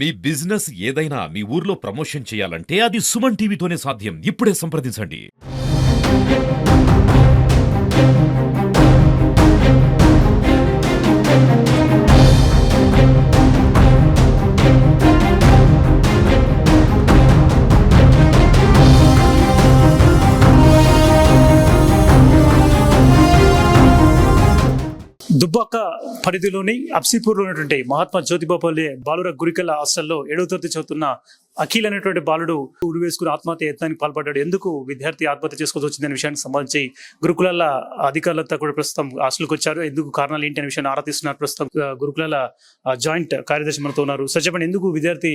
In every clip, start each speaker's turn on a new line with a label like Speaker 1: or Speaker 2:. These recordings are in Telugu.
Speaker 1: మీ బిజినెస్ ఏదైనా మీ ఊర్లో ప్రమోషన్ చేయాలంటే అది సుమన్ టీవీతోనే సాధ్యం. ఇప్పుడే సంప్రదించండి.
Speaker 2: దుబ్బాక పరిధిలోని అప్సీపూర్లో ఉన్నటువంటి మహాత్మా జ్యోతిబాపల్లె బాలుర గురికల హాస్టల్లో 7వ తరగతి చదువుతున్న అఖిల్ అనేటువంటి బాలుడు ఉరి వేసుకుని ఆత్మహత్య యత్నానికి పాల్పడ్డాడు. ఎందుకు విద్యార్థి ఆత్మహత్య చేసుకోవాల్సి వచ్చిందనే విషయానికి సంబంధించి గురుకులాల అధికారులతో కూడా ప్రస్తుతం హాస్టల్కి వచ్చారు. ఎందుకు కారణాలు ఏంటి అనే విషయాన్ని ఆరా తీస్తున్నారు. ప్రస్తుతం గురుకులాల జాయింట్ కార్యదర్శి మనతో ఉన్నారు. సార్ చెప్పండి, ఎందుకు విద్యార్థి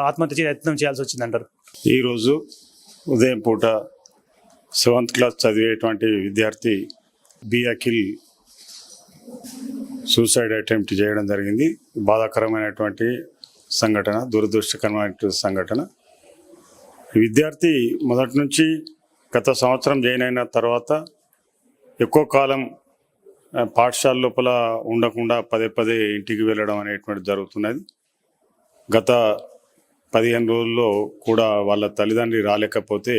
Speaker 2: ఆత్మహత్య యత్నం చేయాల్సి వచ్చిందంటారు?
Speaker 3: ఈరోజు ఉదయం పూట 7th క్లాస్ చదివేటువంటి విద్యార్థి బి అఖిల్ సూసైడ్ అటెంప్ట్ చేయడం జరిగింది. బాధాకరమైనటువంటి సంఘటన, దురదృష్టకరమైనటువంటి సంఘటన. విద్యార్థి మొదటి నుంచి గత సంవత్సరం జాయిన్ అయిన తర్వాత ఎక్కువ కాలం పాఠశాల లోపల ఉండకుండా పదే పదే ఇంటికి వెళ్ళడం అనేటువంటి జరుగుతున్నది. గత 15 రోజుల్లో కూడా వాళ్ళ తల్లిదండ్రి రాలేకపోతే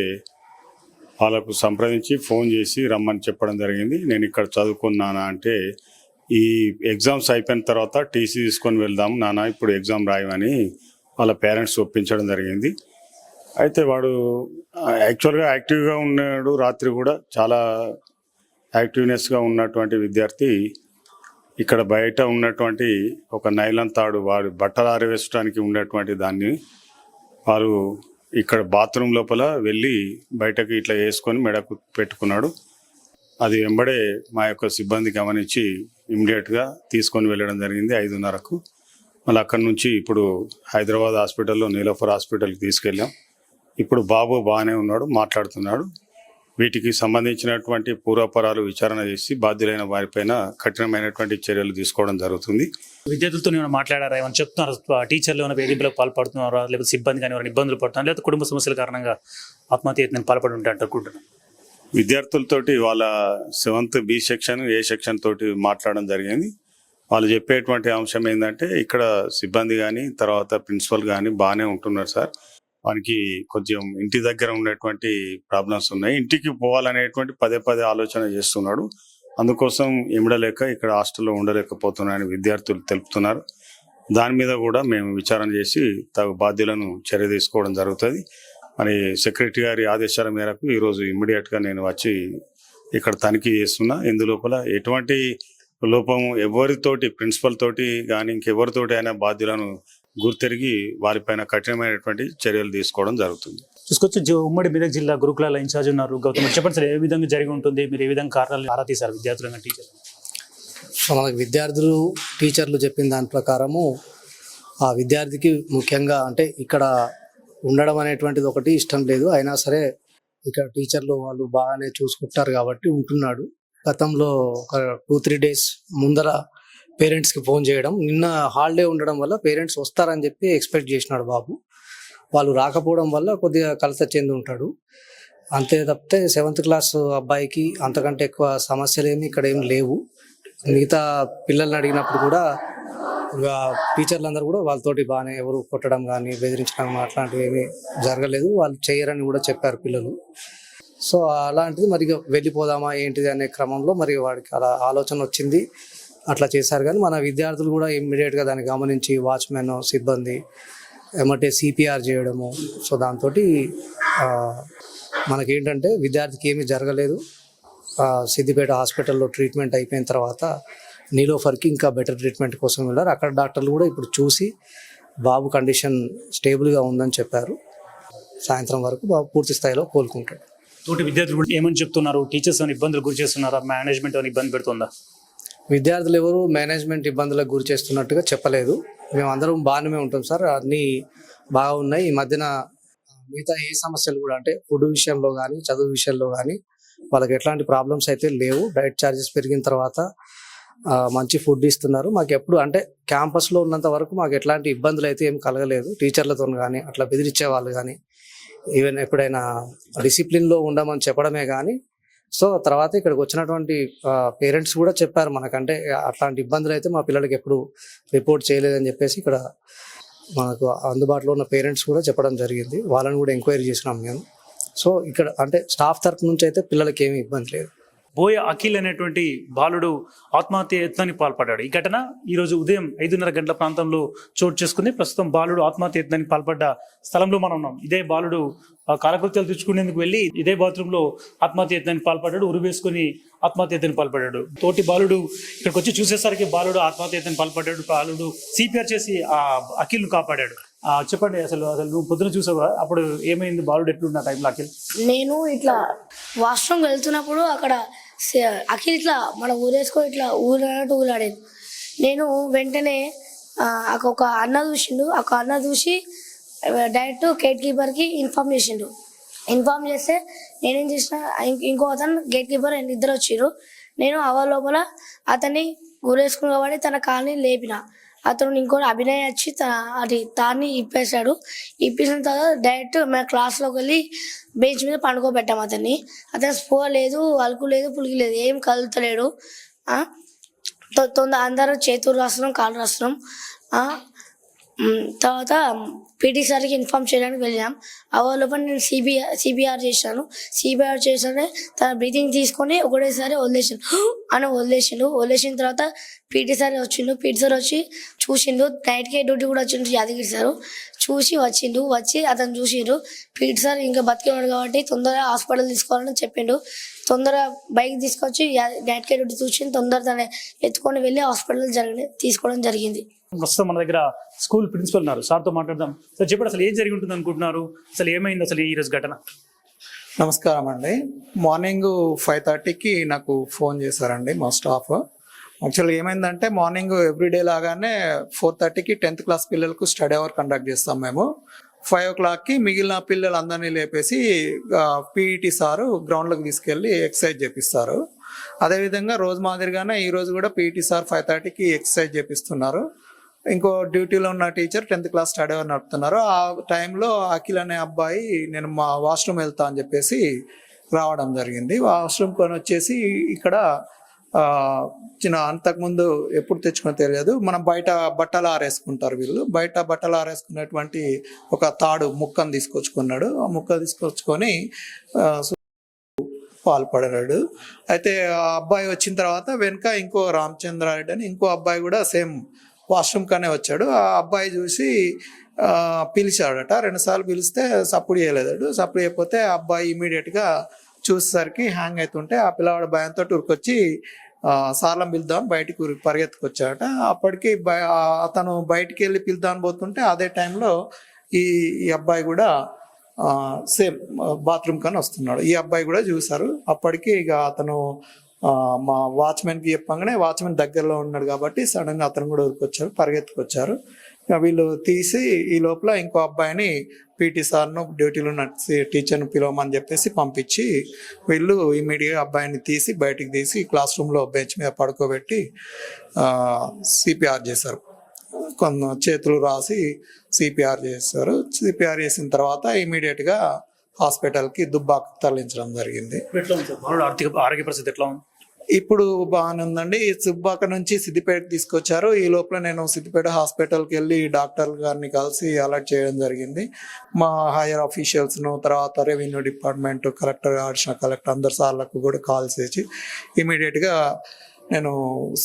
Speaker 3: వాళ్ళకు సంప్రదించి ఫోన్ చేసి రమ్మని చెప్పడం జరిగింది. నేను ఇక్కడ చదువుకున్నానా అంటే, ఈ ఎగ్జామ్స్ అయిపోయిన తర్వాత టీసీ తీసుకొని వెళ్దాం నాన్న, ఇప్పుడు ఎగ్జామ్ రాయమని వాళ్ళ పేరెంట్స్ ఒప్పించడం జరిగింది. అయితే వాడు యాక్చువల్గా యాక్టివ్గా ఉన్నాడు. రాత్రి కూడా చాలా యాక్టివ్నెస్గా ఉన్నటువంటి విద్యార్థి ఇక్కడ బయట ఉన్నటువంటి ఒక నైలాన్ తాడు, వాడు బట్టలు ఆరవేసడానికి ఉన్నటువంటి దాన్ని వారు ఇక్కడ బాత్రూమ్ లోపల వెళ్ళి బయటకు ఇట్లా వేసుకొని మెడకు పెట్టుకున్నాడు. అది వెంబడే మా యొక్క సిబ్బంది గమనించి ఇమ్మీడియట్గా తీసుకొని వెళ్ళడం జరిగింది 5:30కు. మళ్ళీ అక్కడి నుంచి ఇప్పుడు హైదరాబాద్ హాస్పిటల్లో నీలోఫర్ హాస్పిటల్కి తీసుకెళ్ళాం. ఇప్పుడు బాబు బాగానే ఉన్నాడు, మాట్లాడుతున్నాడు. వీటికి సంబంధించినటువంటి పూర్వపరాలు విచారణ చేసి బాధ్యులైన వారిపైన కఠినమైనటువంటి చర్యలు తీసుకోవడం జరుగుతుంది.
Speaker 2: విద్యార్థులతో ఏమైనా మాట్లాడారా? ఏమైనా చెప్తున్నారు? టీచర్లు ఏమైనా వేధింపులకు పాల్పడుతున్నారా? లేకపోతే సిబ్బంది కానీ ఎవరైనా ఇబ్బందులు పడుతున్నారు, లేకపోతే కుటుంబ సమస్యల కారణంగా ఆత్మహత్య యత్నం పాల్పడి ఉంటా అనుకుంటున్నాను.
Speaker 3: విద్యార్థులతోటి వాళ్ళ 7th B section A section తోటి మాట్లాడడం జరిగింది. వాళ్ళు చెప్పేటువంటి అంశం ఏంటంటే, ఇక్కడ సిబ్బంది కానీ తర్వాత ప్రిన్సిపల్ కానీ బాగానే ఉంటున్నారు సార్, వానికి కొంచెం ఇంటి దగ్గర ఉన్నటువంటి ప్రాబ్లమ్స్ ఉన్నాయి, ఇంటికి పోవాలనేటువంటి పదే పదే ఆలోచన చేస్తున్నాడు. అందుకోసం ఇమ్మడలేక ఇక్కడ హాస్టల్లో ఉండలేకపోతున్నాయని విద్యార్థులు తెలుపుతున్నారు. దాని మీద కూడా మేము విచారణ చేసి తగు బాధ్యులను చర్య తీసుకోవడం జరుగుతుంది. మరి సెక్రటరీ గారి ఆదేశాల మేరకు ఈరోజు ఇమ్మీడియట్గా నేను వచ్చి ఇక్కడ తనిఖీ చేస్తున్నా. ఇందులోపల ఎటువంటి లోపము ఎవరితోటి, ప్రిన్సిపల్ తోటి కానీ ఇంకెవరితోటి అయినా బాధ్యులను గుర్తెరిగి వారిపైన కఠినమైనటువంటి చర్యలు తీసుకోవడం జరుగుతుంది.
Speaker 2: చూసుకొచ్చి ఉమ్మడి మెదక్ జిల్లా గురుకులాల ఇన్ఛార్జ్ ఉన్నారు గౌతమ్, చెప్పండి సార్, ఏ విధంగా జరిగి ఉంటుంది? మీరు ఏ విధంగా కారణాలు ఆరా తీశారు విద్యార్థులు టీచర్?
Speaker 4: మనకు విద్యార్థులు టీచర్లు చెప్పిన దాని ప్రకారము ఆ విద్యార్థికి ముఖ్యంగా అంటే ఇక్కడ ఉండడం అనేటువంటిది ఒకటి ఇష్టం లేదు. అయినా సరే ఇక్కడ టీచర్లు వాళ్ళు బాగానే చూసుకుంటారు కాబట్టి ఉంటున్నాడు. గతంలో ఒక 2-3 డేస్ ముందర పేరెంట్స్కి ఫోన్ చేయడం, నిన్న హాలిడే ఉండడం వల్ల పేరెంట్స్ వస్తారని చెప్పి ఎక్స్పెక్ట్ చేసినాడు బాబు. వాళ్ళు రాకపోవడం వల్ల కొద్దిగా కలత చెంది ఉంటాడు. అంతే తప్పితే 7th క్లాస్ అబ్బాయికి అంతకంటే ఎక్కువ సమస్యలు ఏమి ఇక్కడ ఏమి లేవు. మిగతా పిల్లల్ని అడిగినప్పుడు కూడా టీచర్లందరూ కూడా వాళ్ళతోటి బాగానే, ఎవరు కొట్టడం కానీ బెదిరించడం అట్లాంటివి ఏమీ జరగలేదు. వాళ్ళు చేయరని కూడా చెప్పారు పిల్లలు. సో అలాంటిది మరి వెళ్ళిపోదామా ఏంటిది అనే క్రమంలో మరి వాడికి అలా ఆలోచన వచ్చింది, అట్లా చేశారు. కానీ మన విద్యార్థులు కూడా ఇమ్మీడియట్గా దాన్ని గమనించి వాచ్మెన్ సిబ్బంది ఏమంటే CPR చేయడము. సో దాంతో మనకేంటంటే విద్యార్థికి ఏమీ జరగలేదు. సిద్దిపేట హాస్పిటల్లో ట్రీట్మెంట్ అయిపోయిన తర్వాత నీలోఫర్కి ఇంకా బెటర్ ట్రీట్మెంట్ కోసం వెళ్ళారు. అక్కడ డాక్టర్లు కూడా ఇప్పుడు చూసి బాబు కండిషన్ స్టేబుల్గా ఉందని చెప్పారు. సాయంత్రం వరకు బాబు పూర్తి స్థాయిలో కోలుకుంటాడు.
Speaker 2: తోటి విద్యార్థులు కూడా ఏమని చెప్తున్నారు? టీచర్స్ ఏమైనా ఇబ్బందులు గురి చేస్తున్నారా? మేనేజ్మెంట్ ఏమైనా ఇబ్బంది పెడుతుందా?
Speaker 4: విద్యార్థులు ఎవరు మేనేజ్మెంట్ ఇబ్బందులకు గురి చేస్తున్నట్టుగా చెప్పలేదు. మేమందరం బాగానే ఉంటాం సార్, అన్నీ బాగా ఉన్నాయి. ఈ మధ్యన మిగతా ఏ సమస్యలు కూడా అంటే ఫుడ్ విషయంలో కానీ చదువు విషయంలో కానీ వాళ్ళకి ఎట్లాంటి ప్రాబ్లమ్స్ అయితే లేవు. డైట్ ఛార్జెస్ పెరిగిన తర్వాత మంచి ఫుడ్ ఇస్తున్నారు. మాకు ఎప్పుడు అంటే క్యాంపస్లో ఉన్నంత వరకు మాకు ఎట్లాంటి ఇబ్బందులు అయితే ఏం కలగలేదు. టీచర్లతో కానీ అట్లా బెదిరించే వాళ్ళు కానీ, ఈవెన్ ఎప్పుడైనా డిసిప్లిన్లో ఉండమని చెప్పడమే కానీ. సో తర్వాత ఇక్కడికి వచ్చినటువంటి పేరెంట్స్ కూడా చెప్పారు మనకంటే అట్లాంటి ఇబ్బందులు అయితే మా పిల్లలకి ఎప్పుడు రిపోర్ట్ చేయలేదని చెప్పేసి ఇక్కడ మనకు అందుబాటులో ఉన్న పేరెంట్స్ కూడా చెప్పడం జరిగింది. వాళ్ళని కూడా ఎంక్వైరీ చేసినాం మేము. సో ఇక్కడ అంటే స్టాఫ్ తరపు నుంచి అయితే పిల్లలకి ఏమీ ఇబ్బంది లేదు.
Speaker 2: బోయ అఖిల్ అనేటువంటి బాలుడు ఆత్మహత్య యత్నానికి పాల్పడ్డాడు. ఈ ఘటన ఈ రోజు ఉదయం 5:30 గంటల ప్రాంతంలో చోటు చేసుకుంది. ప్రస్తుతం బాలుడు ఆత్మహత్య యత్నానికి పాల్పడ్డ స్థలంలో మనం ఉన్నాం. ఇదే బాలుడు కాలకృత్యాలు తెచ్చుకునేందుకు వెళ్ళి ఇదే బాత్రూంలో ఆత్మహత్య యత్నానికి పాల్పడ్డాడు. ఉరివేసుకుని ఆత్మహత్య యత్నానికి పాల్పడ్డాడు. తోటి బాలుడు ఇక్కడికి వచ్చి చూసేసరికి బాలుడు ఆత్మహత్య యత్నానికి పాల్పడ్డాడు. బాలుడు సిపిఆర్ చేసి ఆ అఖిల్ను కాపాడాడు. చెప్పండి, అసలు నువ్వు పొద్దున చూసావా? అప్పుడు ఏమైంది? బాలుడు ఎట్లున్న టైంలో అఖిల్?
Speaker 5: నేను ఇట్లా వాష్రూమ్ వెళ్తున్నప్పుడు అక్కడ అఖిల్ ఇట్లా మన ఊరేసుకొని ఇట్లా ఊరన్నట్టు ఊలాడేది. నేను వెంటనే ఒక అన్న చూసిండు. ఒక అన్న చూసి డైరెక్ట్ గేట్ కీపర్కి ఇన్ఫార్మ్ చేసిండు. ఇన్ఫార్మ్ చేస్తే నేనేం చేసిన, ఇంకో అతను గేట్ కీపర్ ఇద్దరు వచ్చిర్రు. నేను అవర్ లోపల అతన్ని ఊరేసుకుని కాబట్టి తన కాల్ని లేపిన. అతను ఇంకోటి అభినయ్ వచ్చి తాన్ని ఇప్పేశాడు. ఇప్పేసిన తర్వాత డైరెక్ట్ మన క్లాస్లోకి వెళ్ళి బెంచ్ మీద పండుకోబెట్టాం అతన్ని. అతను స్పృహ లేదు, అలుకు లేదు, పులికి లేదు, ఏం కదులుతలేడు. అందరూ చేతులు రాస్తున్నాం, కాళ్ళు రాస్తున్నాం. తర్వాత పీటీ సార్కి ఇన్ఫార్మ్ చేయడానికి వెళ్ళాం. అవలోపల నేను సిబిఆర్ చేశాను. సిబిఆర్ చేశానే తన బ్రీతింగ్ తీసుకొని ఒకటేసారి వదిలేసిండు. తర్వాత పీటీ సార్ వచ్చిండు. పీటీ సార్ వచ్చి చూసిండు. నైట్కే డ్యూటీ కూడా వచ్చిండు యాదగిరి సారు. వచ్చి అతను చూసిండు. పీటీ సార్ ఇంకా బతికేవాడు కాబట్టి తొందరగా హాస్పిటల్ తీసుకోవాలని చెప్పిండు. తొందరగా బైక్ తీసుకొచ్చి నైట్కే డ్యూటీ చూసి తొందరగా తన ఎత్తుకొని వెళ్ళి హాస్పిటల్ తీసుకోవడం జరిగింది.
Speaker 2: ప్రస్తుతం మన దగ్గర స్కూల్ ప్రిన్సిపల్ ఉన్నారు. సార్తో మాట్లాడదాం. సార్ చెప్పండి, అసలు ఏం జరిగి ఉంటుంది అనుకుంటున్నారు? అసలు ఏమైంది అసలు ఈ రోజు ఘటన?
Speaker 6: నమస్కారం అండి. మార్నింగ్ 5:30కి నాకు ఫోన్ చేశారండి మా స్టాఫ్. యాక్చువల్గా ఏమైందంటే మార్నింగ్ ఎవ్రీడే లాగానే 4:30కి 10th క్లాస్ పిల్లలకు స్టడీ అవర్ కండక్ట్ చేస్తాం మేము. 5 o'clockకి మిగిలిన పిల్లలందరినీ లేపేసి పీఈటీ సారు గ్రౌండ్లోకి తీసుకెళ్ళి ఎక్సర్సైజ్ చేపిస్తారు. అదేవిధంగా రోజు మాదిరిగానే ఈరోజు కూడా పీఈటీ సార్ 5:30కి ఎక్సర్సైజ్ చేపిస్తున్నారు. ఇంకో డ్యూటీలో ఉన్న teacher 10th class study hour నడుపుతున్నారు. ఆ టైంలో అఖిల్ అనే అబ్బాయి నేను మా వాష్రూమ్ వెళ్తా అని చెప్పేసి రావడం జరిగింది. వాష్రూమ్ కొని వచ్చేసి ఇక్కడ అంతకుముందు ఎప్పుడు తెచ్చుకుని తెలియదు, మనం బయట బట్టలు ఆరేసుకుంటారు వీళ్ళు. బయట బట్టలు ఆరేసుకున్నటువంటి ఒక తాడు ముక్కను తీసుకొచ్చుకున్నాడు. ఆ ముక్క తీసుకొచ్చుకొని పాల్పడాడు. అయితే ఆ అబ్బాయి వచ్చిన తర్వాత వెనుక ఇంకో రామచంద్రారెడ్డి అని ఇంకో అబ్బాయి కూడా సేమ్ వాష్రూమ్ కానే వచ్చాడు. ఆ అబ్బాయి చూసి పిలిచాడట. 2 సార్లు పిలిస్తే సప్పుడు చేయలేదాడు. సప్పుడు చేయకపోతే ఆ అబ్బాయి ఇమీడియట్గా చూసేసరికి హ్యాంగ్ అవుతుంటే ఆ పిల్లవాడు భయంతో ఉరికొచ్చి సార్లం పిలుద్దాం బయటికి పరిగెత్తుకొచ్చాడట. అప్పటికి అతను బయటికి వెళ్ళి పిలుద్దాం పోతుంటే అదే టైంలో ఈ అబ్బాయి కూడా సేమ్ బాత్రూమ్ కానీ వస్తున్నాడు. ఈ అబ్బాయి కూడా చూశారు. అప్పటికి ఇక అతను మా వాచ్మెన్కి చెప్పగానే వాచ్మెన్ దగ్గరలో ఉన్నాడు కాబట్టి సడన్గా అతను కూడా ఊరికొచ్చారు, పరిగెత్తుకొచ్చారు. వీళ్ళు తీసి ఈ లోపల ఇంకో అబ్బాయిని పీటీ సార్ను డ్యూటీలో ఉన్న టీచర్ను పిలవమని చెప్పేసి పంపించి వీళ్ళు ఇమీడియట్గా అబ్బాయిని బయటికి తీసి క్లాస్ రూమ్లో బెంచ్ మీద పడుకోబెట్టి సిపిఆర్ చేశారు. కొంత చేతులు రాసి సిపిఆర్ చేశారు. సిపిఆర్ చేసిన తర్వాత ఇమీడియట్గా హాస్పిటల్కి దుబ్బాక తరలించడం జరిగింది.
Speaker 2: ఆరోగ్య పరిస్థితి ఎట్లా ఉంది?
Speaker 6: ఇప్పుడు బాగానే ఉందండి. దుబ్బాక నుంచి సిద్దిపేట తీసుకొచ్చారు. ఈ లోపల నేను సిద్దిపేట హాస్పిటల్కి వెళ్ళి డాక్టర్ గారిని కలిసి అలర్ట్ చేయడం జరిగింది. మా హైయర్ ఆఫీషియల్స్ను, తర్వాత revenue department, collector, additional collector అందరు సార్లకు కూడా కాల్ చేసి ఇమీడియట్గా నేను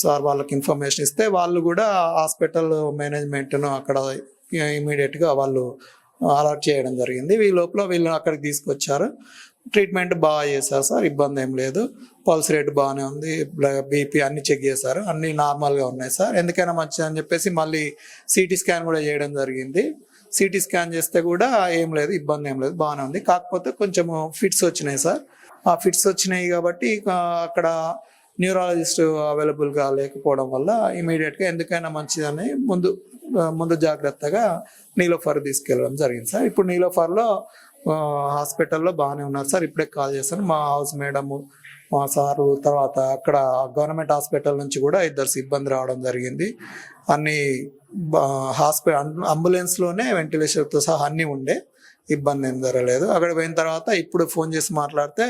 Speaker 6: సార్ వాళ్ళకి ఇన్ఫర్మేషన్ ఇస్తే వాళ్ళు కూడా హాస్పిటల్ మేనేజ్మెంట్ను అక్కడ ఇమీడియట్గా వాళ్ళు అలర్ట్ చేయడం జరిగింది. ఈ లోపల వీళ్ళు అక్కడికి తీసుకొచ్చారు. ట్రీట్మెంట్ బాగా చేశారు సార్, ఇబ్బంది ఏం లేదు. పల్స్ రేట్ బాగానే ఉంది, బీపీ అన్ని చెక్ చేశారు, అన్ని నార్మల్గా ఉన్నాయి సార్. ఎందుకైనా మంచిది అని చెప్పేసి మళ్ళీ సిటీ స్కాన్ కూడా చేయడం జరిగింది. సిటీ స్కాన్ చేస్తే కూడా ఏం లేదు, ఇబ్బంది ఏం లేదు, బాగానే ఉంది. కాకపోతే కొంచెం ఫిట్స్ వచ్చినాయి సార్. ఆ ఫిట్స్ వచ్చినాయి కాబట్టి అక్కడ న్యూరాలజిస్ట్ అవైలబుల్గా లేకపోవడం వల్ల ఇమీడియట్గా ఎందుకైనా మంచిదని ముందు జాగ్రత్తగా నీలోఫర్ తీసుకెళ్ళడం జరిగింది సార్. ఇప్పుడు నీలోఫర్లో హాస్పిటల్లో బాగానే ఉన్నారు సార్. ఇప్పుడే కాల్ చేశాను మా హౌస్ మేడము, మా సారు, తర్వాత అక్కడ గవర్నమెంట్ హాస్పిటల్ నుంచి కూడా 2 సిబ్బంది రావడం జరిగింది. అన్ని అంబులెన్స్లోనే వెంటిలేషన్తో సహా అన్నీ ఉండే, ఇబ్బంది ఏం జరగలేదు. అక్కడ పోయిన తర్వాత ఇప్పుడు ఫోన్ చేసి మాట్లాడితే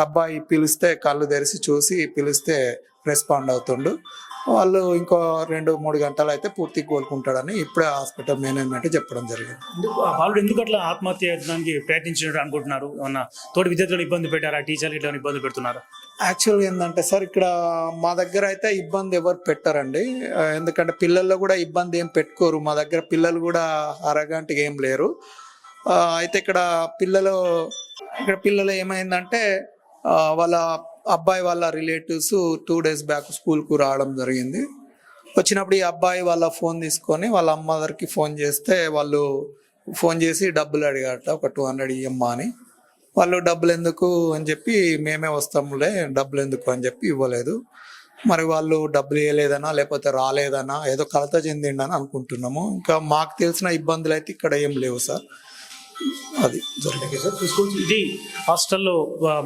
Speaker 6: అబ్బాయి పిలిస్తే కళ్ళు తెరిచి చూసి పిలిస్తే రెస్పాండ్ అవుతుండు. వాళ్ళు ఇంకో 2-3 గంటలు అయితే పూర్తిగా కోలుకుంటాడని ఇప్పుడే హాస్పిటల్ మేనేజ్మెంట్ చెప్పడం జరిగింది.
Speaker 2: ఆ బాలుడు ఎందుకు అట్లా ఆత్మహత్య యత్నానికి ప్రయత్నించినట్టు అనుకుంటున్నారు? ఏమన్నా తోటి విద్యార్థులను ఇబ్బంది పెట్టారా? టీచర్లు ఇట్లా ఇబ్బంది పెడుతున్నారా?
Speaker 6: యాక్చువల్గా ఏంటంటే సార్, ఇక్కడ మా దగ్గర అయితే ఇబ్బంది ఎవరు పెట్టారండి. ఎందుకంటే పిల్లల్లో కూడా ఇబ్బంది ఏం పెట్టుకోరు. మా దగ్గర పిల్లలు కూడా అరగంటకి ఏం లేరు. అయితే ఇక్కడ పిల్లలు ఏమైందంటే వాళ్ళ అబ్బాయి వాళ్ళ రిలేటివ్స్ 2 days బ్యాక్ స్కూల్కు రావడం జరిగింది. వచ్చినప్పుడు ఈ అబ్బాయి వాళ్ళ ఫోన్ తీసుకొని వాళ్ళ అమ్మగారికి ఫోన్ చేస్తే వాళ్ళు ఫోన్ చేసి డబ్బులు అడిగారట, ఒక 200 ఇయ్యమ్మా అని. వాళ్ళు డబ్బులు ఎందుకు అని చెప్పి, మేమే వస్తాములే డబ్బులు ఎందుకు అని చెప్పి ఇవ్వలేదు. మరి వాళ్ళు డబ్బులు ఇవ్వలేదనా లేకపోతే రాలేదనా ఏదో కలత చెందిండని అనుకుంటున్నాము. ఇంకా మాకు తెలిసిన ఇబ్బందులు అయితే ఇక్కడ ఏం లేవు సార్. అది జరిగింది.
Speaker 2: ఇది హాస్టల్లో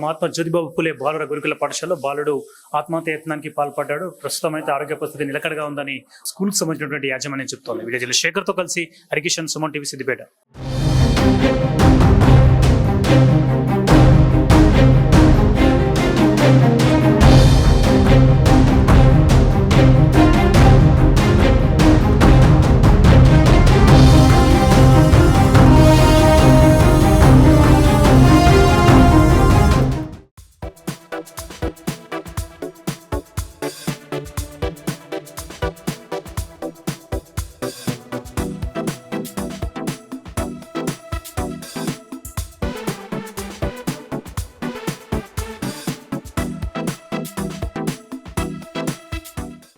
Speaker 2: మహాత్మా జ్యోతిబాబు పూలే బాలుర గురుకుల పాఠశాలలో బాలుడు ఆత్మహత్య యత్నానికి పాల్పడ్డాడు. ప్రస్తుతం అయితే ఆరోగ్య పరిస్థితి నిలకడగా ఉందని స్కూల్కి సంబంధించినటువంటి యాజమాన్యం చెప్తోంది. వీడియో జర్నలిస్ట్ శేఖర్తో కలిసి హరికిషన్, సుమన్ టీవీ, సిద్దిపేట.